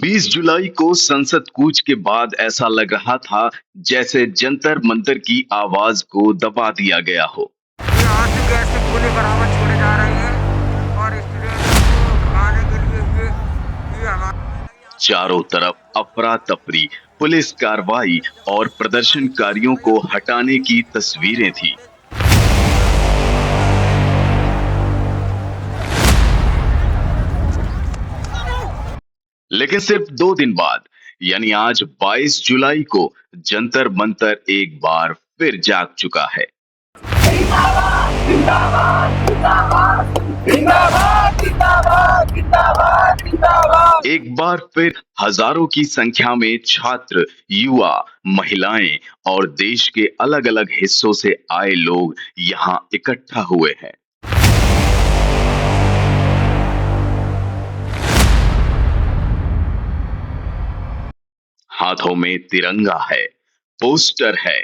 20 जुलाई को संसद कूच के बाद ऐसा लग रहा था जैसे जंतर मंतर की आवाज को दबा दिया गया हो। ये आंसू गैस के गोले बराबर छोड़े जा रहे हैं और स्टूडेंट को भगाने के लिए ये हमारा चारों तरफ अफरा तफरी, पुलिस कार्रवाई और प्रदर्शनकारियों को हटाने की तस्वीरें थी। लेकिन सिर्फ 2 दिन बाद यानी आज 22 जुलाई को जंतर मंतर एक बार फिर जाग चुका है। एक बार फिर हजारों की संख्या में छात्र, युवा, महिलाएं और देश के अलग अलग हिस्सों से आए लोग यहां इकट्ठा हुए हैं। हाथों में तिरंगा है, पोस्टर है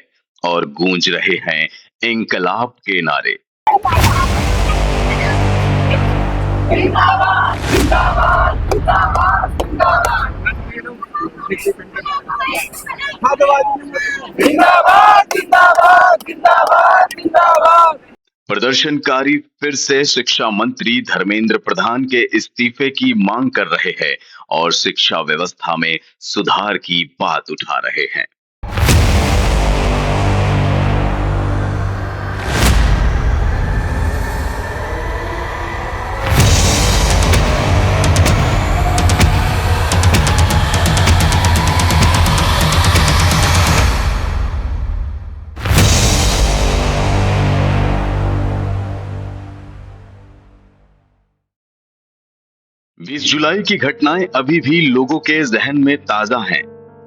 और गूंज रहे हैं इंकलाब के नारे। प्रदर्शनकारी फिर से शिक्षा मंत्री धर्मेंद्र प्रधान के इस्तीफे की मांग कर रहे हैं और शिक्षा व्यवस्था में सुधार की बात उठा रहे हैं। बीस जुलाई की घटनाएं अभी भी लोगों के जहन में ताजा हैं।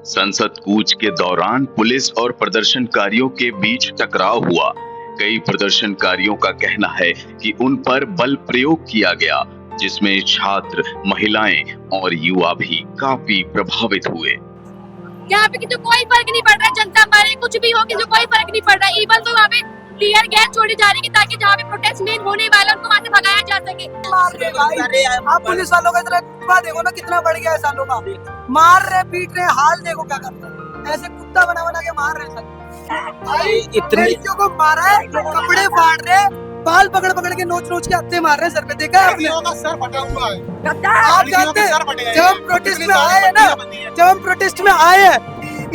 संसद कूच के दौरान पुलिस और प्रदर्शनकारियों के बीच टकराव हुआ। कई प्रदर्शनकारियों का कहना है कि उन पर बल प्रयोग किया गया, जिसमें छात्र, महिलाएं और युवा भी काफी प्रभावित हुए। यहाँ पे किसी कोई फर्क नहीं पड़ रहा है, जनता मारे कुछ भी हो किसी कोई फर्क नहीं पड़ रहा है। इवन तो वहाँ पे टीयर गैस छोड़ी जा रही है ताकि जहाँ पे प्रोटेस्ट मेन होने वाला उनको वहाँ से भगाया जा सके। आप पुलिस वालों का इतना देखो ना कितना बढ़ गया है सालों का, मार रहे पीट रहे, हाल देखो क्या करते हैं, ऐसे कुत्ता बना बना के मार रहे हैं। इतने को मारा है, कपड़े फाड़ रहे, बाल पकड़ पकड़ के नोच नोच के हत्थे मार रहे हैं। सर पे देखा है आपने? सर फटा हुआ है। आप जानते हैं जब हम प्रोटेस्ट में आए हैं ना, जब हम प्रोटेस्ट में आए हैं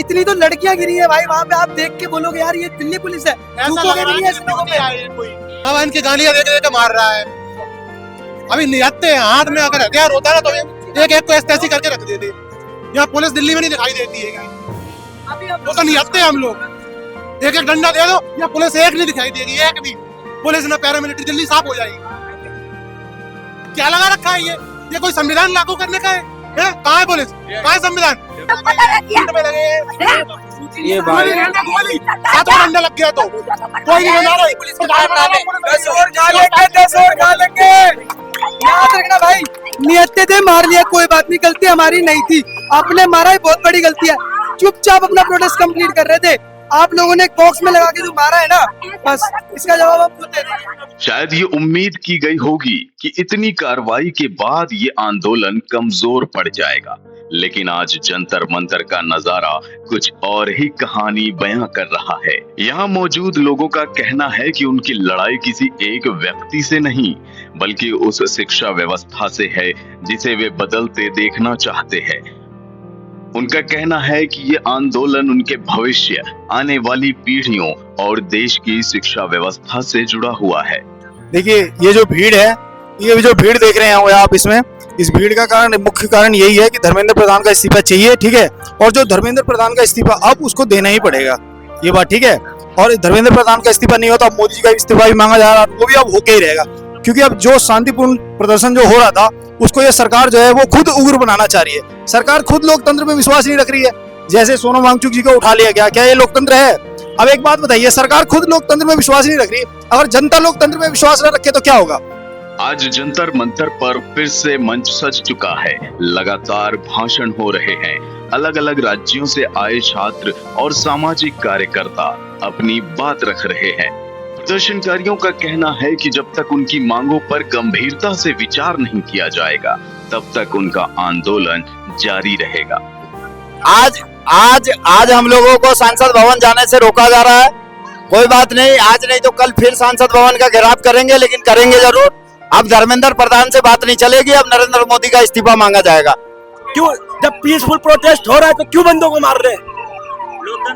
इतनी तो लड़कियां गिरी है भाई वहाँ पे। आप देख के बोलोगे यार ये दिल्ली पुलिस है, झुकोगे भी नहीं ऐसे लोगों पे। अब इनकी गालियां दे के मार रहा है। अभी निहत्ते हाथ में अगर हथियार होता ना तो एक एक को ऐसी करके रख देते। यहाँ पुलिस दिल्ली में नहीं दिखाई देती है, वो तो निहत्ते हम लोग। एक एक डंडा दे दो, यहाँ पुलिस एक नहीं दिखाई देगी, एक भी। पुलिस ना पैरामिलिट्री, दिल्ली साफ हो जाएगी। क्या लगा रखा है ये कोई संविधान लागू करने का है? कहाँ है पुलिस, कहाँ है संविधान? ये भाई डंडा लग गया तो कोई नहीं बना रहा। 10 और खा लेंगे। याद रखना भाई, नियत्ते थे, मार लिया, कोई बात नहीं, गलती हमारी नहीं थी। आपने मारा है, बहुत बड़ी गलती है। चुपचाप अपना प्रोटेस्ट कंप्लीट कर रहे थे, आप लोगों ने बॉक्स में लगा के जो मारा है ना, बस इसका जवाब आप खुद दे देंगे। शायद ये उम्मीद की गई होगी कि इतनी कार्रवाई के बाद ये आंदोलन कमजोर पड़ जाएगा, लेकिन आज जंतर मंतर का नजारा कुछ और ही कहानी बयां कर रहा है। यहाँ मौजूद लोगों का कहना है कि उनकी लड़ाई किसी एक व्यक्ति से नहीं, बल्कि उस शिक्षा व्यवस्था से है जिसे वे बदलते देखना चाहते हैं। उनका कहना है कि ये आंदोलन उनके भविष्य, आने वाली पीढ़ियों और देश की शिक्षा व्यवस्था से जुड़ा हुआ है। देखिए ये जो भीड़ है, ये जो भीड़ देख रहे हैं आप, इसमें इस भीड़ का कारण, मुख्य कारण यही है कि धर्मेंद्र प्रधान का इस्तीफा चाहिए, ठीक है। और जो धर्मेंद्र प्रधान का इस्तीफा अब उसको देना ही पड़ेगा, ये बात ठीक है। और धर्मेंद्र प्रधान का इस्तीफा नहीं होता, अब मोदी जी का इस्तीफा भी मांगा जा रहा है, वो भी अब होके ही रहेगा। क्योंकि अब जो शांतिपूर्ण प्रदर्शन जो हो रहा था उसको ये सरकार जो है वो खुद उग्र बनाना चाह रही है। सरकार खुद लोकतंत्र में विश्वास नहीं रख रही है। जैसे सोनम वांगचुक जी को उठा लिया गया, क्या ये लोकतंत्र है? अब एक बात बताइए, सरकार खुद लोकतंत्र में विश्वास नहीं रख रही, अगर जनता लोकतंत्र में विश्वास न रखे तो क्या होगा? आज जंतर मंतर पर फिर से मंच सज चुका है। लगातार भाषण हो रहे हैं। अलग अलग राज्यों से आए छात्र और सामाजिक कार्यकर्ता अपनी बात रख रहे हैं। प्रदर्शनकारियों का कहना है कि जब तक उनकी मांगों पर गंभीरता से विचार नहीं किया जाएगा, तब तक उनका आंदोलन जारी रहेगा। आज आज आज हम लोगों को सांसद भवन जाने से रोका जा रहा है। कोई बात नहीं, आज नहीं तो कल फिर सांसद भवन का घेराव करेंगे, लेकिन करेंगे जरूर। अब धर्मेंद्र प्रधान से बात नहीं चलेगी, अब नरेंद्र मोदी का इस्तीफा मांगा जाएगा। क्यों, जब पीसफुल प्रोटेस्ट हो रहा है तो क्यों बंदों को मार रहे हैं?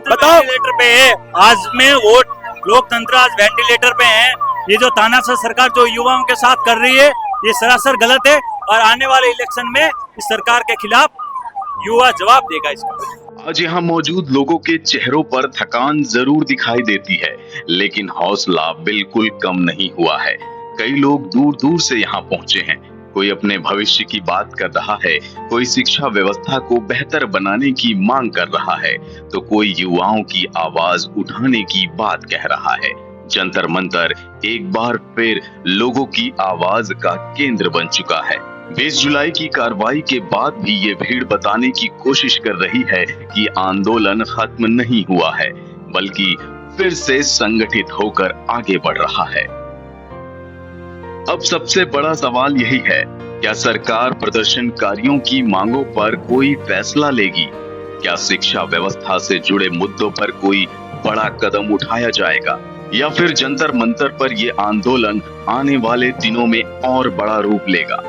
बताओ। वेंटिलेटर पे है आज में वोट, लोकतंत्र आज वेंटिलेटर पे है। ये जो तानाशाह सरकार जो युवाओं के साथ कर रही है, ये सरासर गलत है और आने वाले इलेक्शन में इस सरकार के खिलाफ युवा जवाब देगा इसका। आज यहाँ मौजूद लोगों के चेहरों पर थकान जरूर दिखाई देती है, लेकिन हौसला बिल्कुल कम नहीं हुआ है। कई लोग दूर दूर से यहाँ पहुंचे हैं। कोई अपने भविष्य की बात कर रहा है, कोई शिक्षा व्यवस्था को बेहतर बनाने की मांग कर रहा है, तो कोई युवाओं की आवाज उठाने की बात कह रहा है। जंतर मंतर एक बार फिर लोगों की आवाज का केंद्र बन चुका है। 20 जुलाई की कार्रवाई के बाद भी ये भीड़ बताने की कोशिश कर रही है कि आंदोलन खत्म नहीं हुआ है, बल्कि फिर से संगठित होकर आगे बढ़ रहा है। अब सबसे बड़ा सवाल यही है, क्या सरकार प्रदर्शनकारियों की मांगों पर कोई फैसला लेगी? क्या शिक्षा व्यवस्था से जुड़े मुद्दों पर कोई बड़ा कदम उठाया जाएगा, या फिर जंतर मंतर पर यह आंदोलन आने वाले दिनों में और बड़ा रूप लेगा?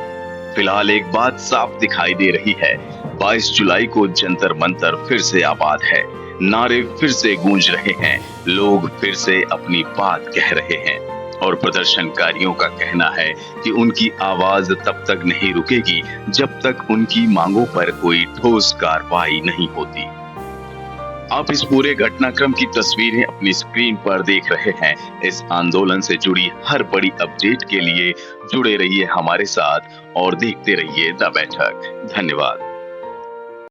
फिलहाल एक बात साफ दिखाई दे रही है, 22 जुलाई को जंतर मंतर फिर से आबाद है, नारे फिर से गूंज रहे हैं, लोग फिर से अपनी बात कह रहे हैं और प्रदर्शनकारियों का कहना है कि उनकी आवाज तब तक नहीं रुकेगी जब तक उनकी मांगों पर कोई ठोस कार्रवाई नहीं होती। आप इस पूरे घटनाक्रम की तस्वीरें अपनी स्क्रीन पर देख रहे हैं। इस आंदोलन से जुड़ी हर बड़ी अपडेट के लिए जुड़े रहिए हमारे साथ और देखते रहिए द बैठक। धन्यवाद।